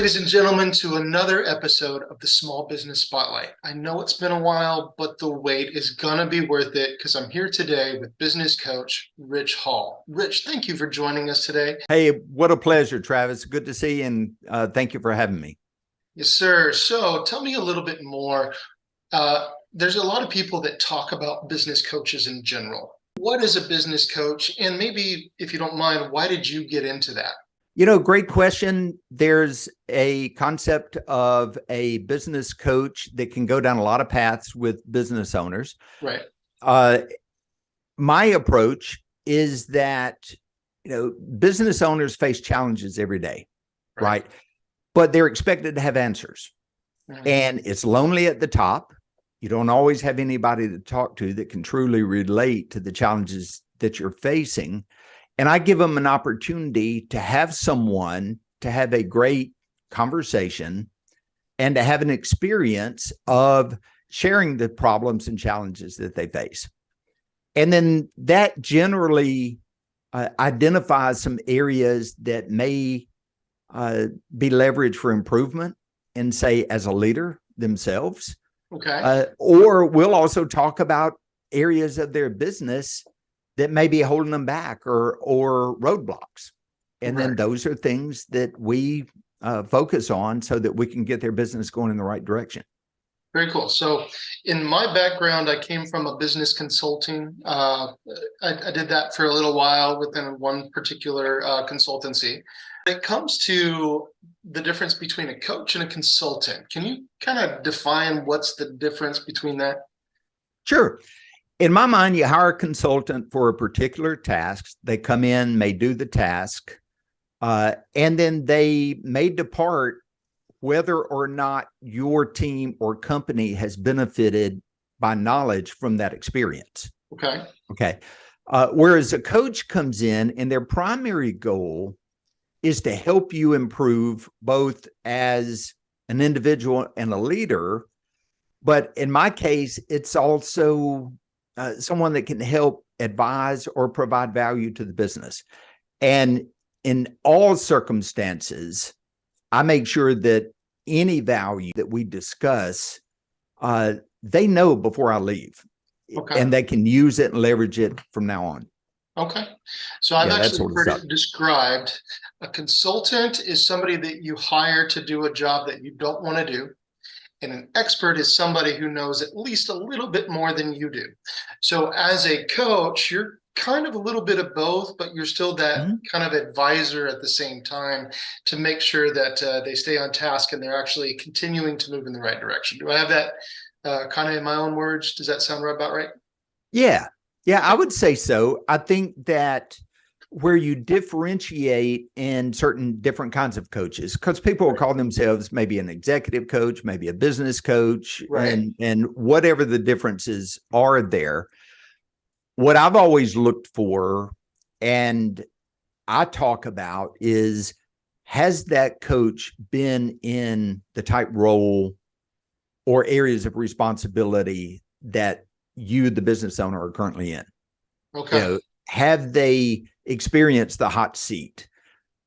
ladies and gentlemen, to another episode of the Small Business Spotlight. I know it's been a while, but the wait is gonna be worth it because I'm here today with business coach Rich Hall. Rich, thank you for joining us today. Hey, what a pleasure, Travis. Good to see you, and thank you for having me. Yes, sir. So tell me a little bit more. There's a lot of people that talk about business coaches in general. What is a business coach? And maybe, if you don't mind, why did you get into that? Great question. There's a concept of a business coach that can go down a lot of paths with business owners. Right. My approach is that, business owners face challenges every day, right? But they're expected to have answers. Mm-hmm. And it's lonely at the top. You don't always have anybody to talk to that can truly relate to the challenges that you're facing. And I give them an opportunity to have someone to have a great conversation and to have an experience of sharing the problems and challenges that they face. And then that generally identifies some areas that may be leveraged for improvement and say as a leader themselves. Okay. Or we'll also talk about areas of their business that may be holding them back or roadblocks. And then those are things that we focus on so that we can get their business going in the right direction. Very cool. So in my background, I came from a business consulting. I did that for a little while within one particular consultancy. When it comes to the difference between a coach and a consultant, can you kind of define what's the difference between that? Sure. In my mind, you hire a consultant for a particular task. They come in, may do the task, and then they may depart whether or not your team or company has benefited by knowledge from that experience. Okay. Whereas a coach comes in and their primary goal is to help you improve both as an individual and a leader. But in my case, it's also someone that can help advise or provide value to the business. And in all circumstances, I make sure that any value that we discuss, they know before I leave. Okay. And they can use it and leverage it from now on. Okay. So I've actually heard it described. A consultant is somebody that you hire to do a job that you don't want to do. And an expert is somebody who knows at least a little bit more than you do. So as a coach, you're kind of a little bit of both, but you're still that kind of advisor at the same time to make sure that they stay on task and they're actually continuing to move in the right direction. Do I have that kind of in my own words? Does that sound about right? Yeah, I would say so. I think that where you differentiate in certain different kinds of coaches, because people will call themselves maybe an executive coach, maybe a business coach, and whatever the differences are there. What I've always looked for and I talk about is, has that coach been in the type role or areas of responsibility that you, the business owner, are currently in? Okay. Have they experienced the hot seat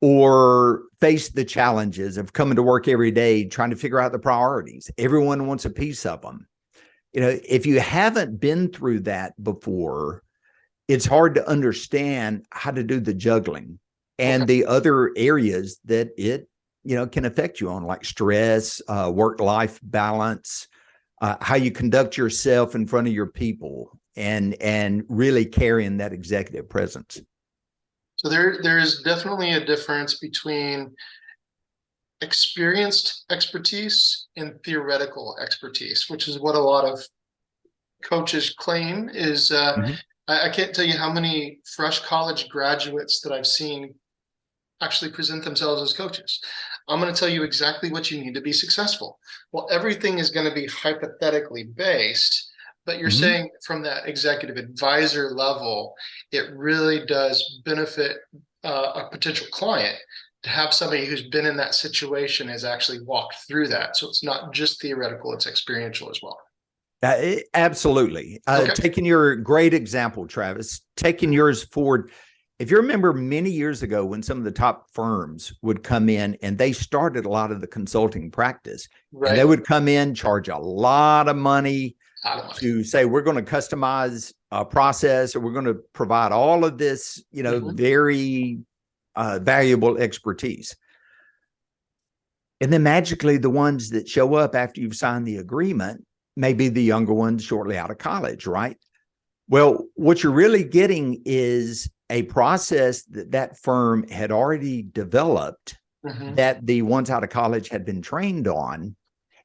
or faced the challenges of coming to work every day, trying to figure out the priorities? Everyone wants a piece of them. If you haven't been through that before, it's hard to understand how to do the juggling and the other areas that it, can affect you on, like stress, work-life balance, how you conduct yourself in front of your people, and really carrying that executive presence. So there is definitely a difference between experienced expertise and theoretical expertise, which is what a lot of coaches claim is. I can't tell you how many fresh college graduates that I've seen actually present themselves as coaches. I'm going to tell you exactly what you need to be successful. Well, everything is going to be hypothetically based. But you're saying from that executive advisor level, it really does benefit a potential client to have somebody who's been in that situation, has actually walked through that. So it's not just theoretical, it's experiential as well. Absolutely. Taking your great example, Travis, taking yours forward, if you remember many years ago when some of the top firms would come in and they started a lot of the consulting practice, and they would come in, charge a lot of money to say, we're going to customize a process, or we're going to provide all of this, very valuable expertise. And then magically, the ones that show up after you've signed the agreement may be the younger ones shortly out of college, right? Well, what you're really getting is a process that firm had already developed, that the ones out of college had been trained on,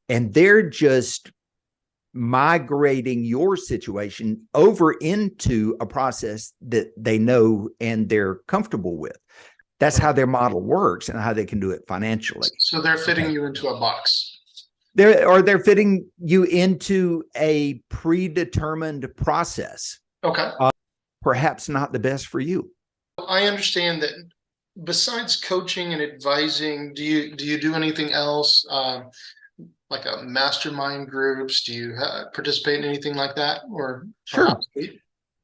and they're just migrating your situation over into a process that they know and they're comfortable with. That's how their model works and how they can do it financially. So they're fitting you into a box. They're fitting you into a predetermined process. Okay. Perhaps not the best for you. I understand that besides coaching and advising, do you do anything else? Like a mastermind groups? Do you participate in anything like that? Or sure.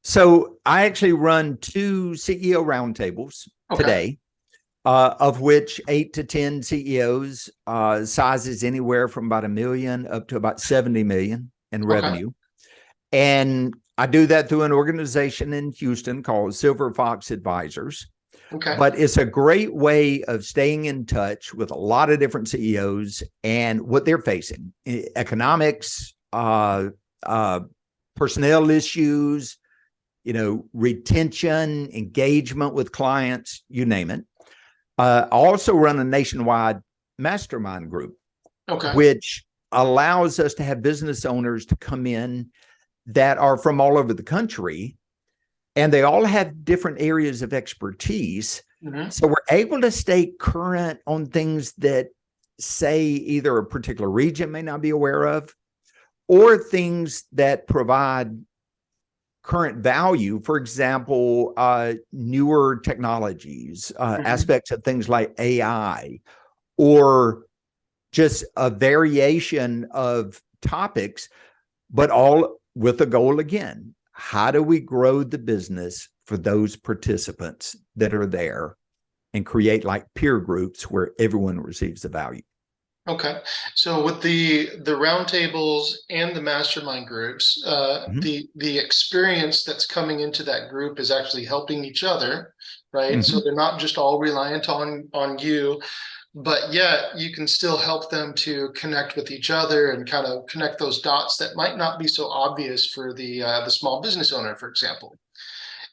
So I actually run 2 CEO roundtables today, of which 8 to 10 CEOs, sizes anywhere from about $1 million up to about 70 million in revenue. And I do that through an organization in Houston called Silver Fox Advisors. But it's a great way of staying in touch with a lot of different CEOs and what they're facing: economics, personnel issues, retention, engagement with clients, you name it. I also run a nationwide mastermind group, which allows us to have business owners to come in that are from all over the country, and they all have different areas of expertise. So we're able to stay current on things that, say, either a particular region may not be aware of, or things that provide current value. For example, newer technologies, aspects of things like AI, or just a variation of topics, but all with a goal again. How do we grow the business for those participants that are there and create like peer groups where everyone receives the value? Okay. So with the roundtables and the mastermind groups, the experience that's coming into that group is actually helping each other, right? So they're not just all reliant on you, but yet you can still help them to connect with each other and kind of connect those dots that might not be so obvious for the small business owner, for example.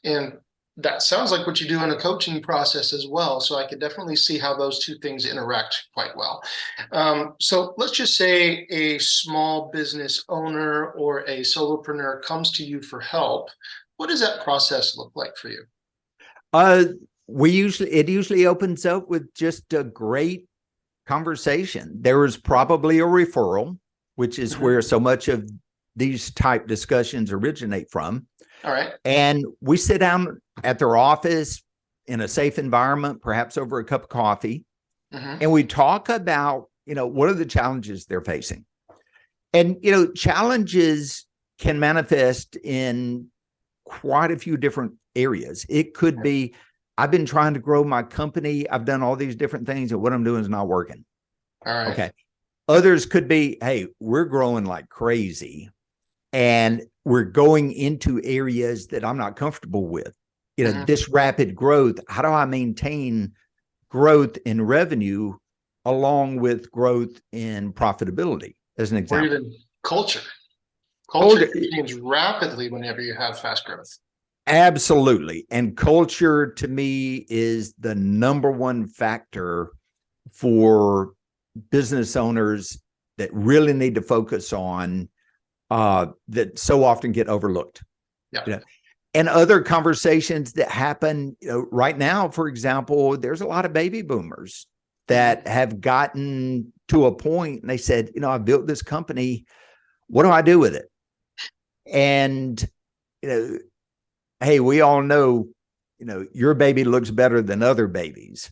And that sounds like what you do in a coaching process as well. So I could definitely see how those two things interact quite well. So let's just say a small business owner or a solopreneur comes to you for help. What does that process look like for you? It usually opens up with just a great conversation. There is probably a referral, which is where so much of these type discussions originate from. All right. And we sit down at their office in a safe environment, perhaps over a cup of coffee, and we talk about, what are the challenges they're facing? And, challenges can manifest in quite a few different areas. It could be, I've been trying to grow my company. I've done all these different things, and what I'm doing is not working. All right. Okay. Others could be, hey, we're growing like crazy, and we're going into areas that I'm not comfortable with. This rapid growth, how do I maintain growth in revenue along with growth in profitability, as an example? Or even culture. Culture changes rapidly whenever you have fast growth. Absolutely. And culture, to me, is the number one factor for business owners that really need to focus on, that so often get overlooked. And other conversations that happen, right now, for example, there's a lot of baby boomers that have gotten to a point and they said, I built this company. What do I do with it? And, hey, we all know, your baby looks better than other babies.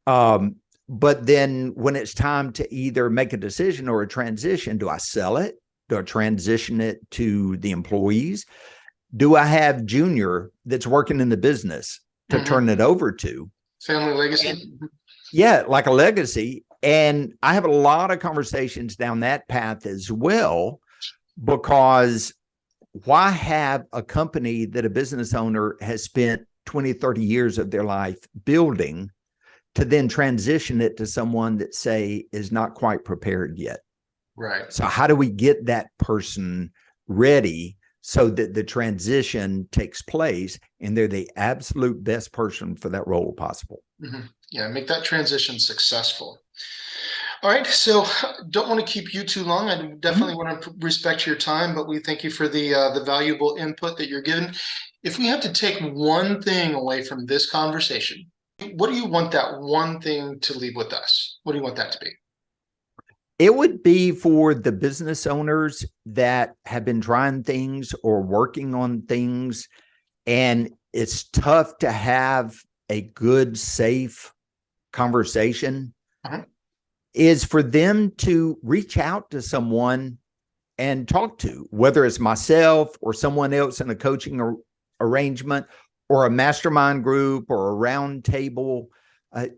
But then when it's time to either make a decision or a transition, do I sell it? Do I transition it to the employees? Do I have Junior that's working in the business to turn it over to. Family legacy. Yeah, like a legacy. And I have a lot of conversations down that path as well, because why have a company that a business owner has spent 20, 30 years of their life building to then transition it to someone that, say, is not quite prepared yet? Right. So how do we get that person ready so that the transition takes place and they're the absolute best person for that role possible? Yeah, make that transition successful. All right, so don't want to keep you too long. I definitely want to respect your time, but we thank you for the valuable input that you're giving. If we have to take one thing away from this conversation, what do you want that one thing to leave with us? What do you want that to be? It would be for the business owners that have been trying things or working on things, and it's tough to have a good, safe conversation, is for them to reach out to someone and talk to, whether it's myself or someone else in a coaching arrangement or a mastermind group or a round table.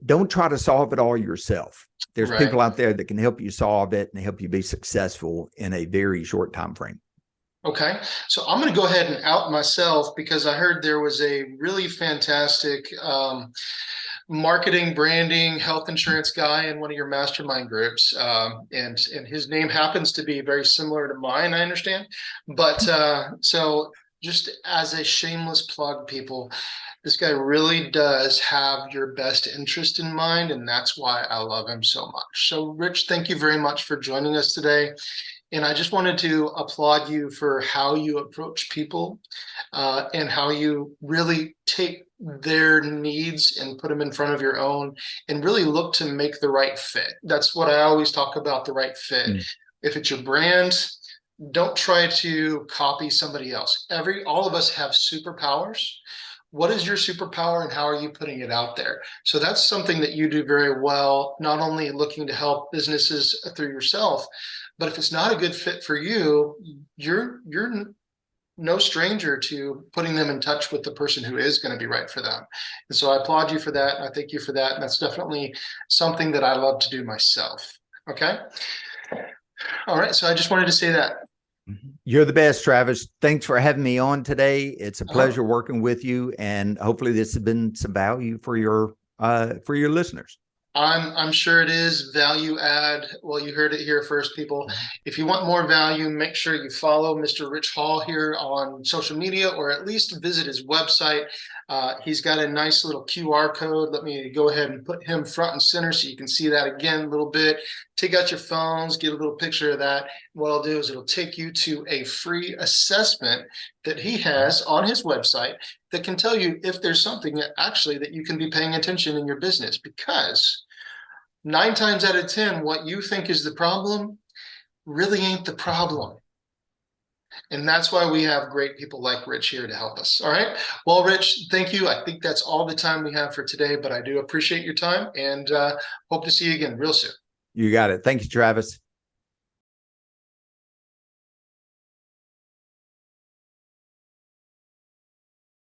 Don't try to solve it all yourself. There's people out there that can help you solve it and help you be successful in a very short time frame. Okay, so I'm going to go ahead and out myself, because I heard there was a really fantastic marketing, branding, health insurance guy in one of your mastermind groups, and his name happens to be very similar to mine, I understand. But so just as a shameless plug, people, this guy really does have your best interest in mind, and that's why I love him so much. So, Rich, thank you very much for joining us today. And I just wanted to applaud you for how you approach people, and how you really take their needs and put them in front of your own and really look to make the right fit. That's what I always talk about, the right fit. If it's your brand, don't try to copy somebody else. All of us have superpowers. What is your superpower and how are you putting it out there? So that's something that you do very well, not only looking to help businesses through yourself, but if it's not a good fit for you, you're no stranger to putting them in touch with the person who is going to be right for them. And so I applaud you for that. And I thank you for that. And that's definitely something that I love to do myself. Okay. All right. So I just wanted to say that. You're the best, Travis. Thanks for having me on today. It's a pleasure working with you, and hopefully this has been some value for your listeners. I'm sure it is value add. Well, you heard it here first, people. If you want more value, make sure you follow Mr. Rich Hall here on social media, or at least visit his website. He's got a nice little QR code. Let me go ahead and put him front and center so you can see that again a little bit. Take out your phones, get a little picture of that. What I'll do is it'll take you to a free assessment that he has on his website that can tell you if there's something that you can be paying attention in your business, because 9 times out of 10, what you think is the problem really ain't the problem. And that's why we have great people like Rich here to help us. All right. Well, Rich, thank you. I think that's all the time we have for today, but I do appreciate your time, and hope to see you again real soon. You got it. Thank you, Travis.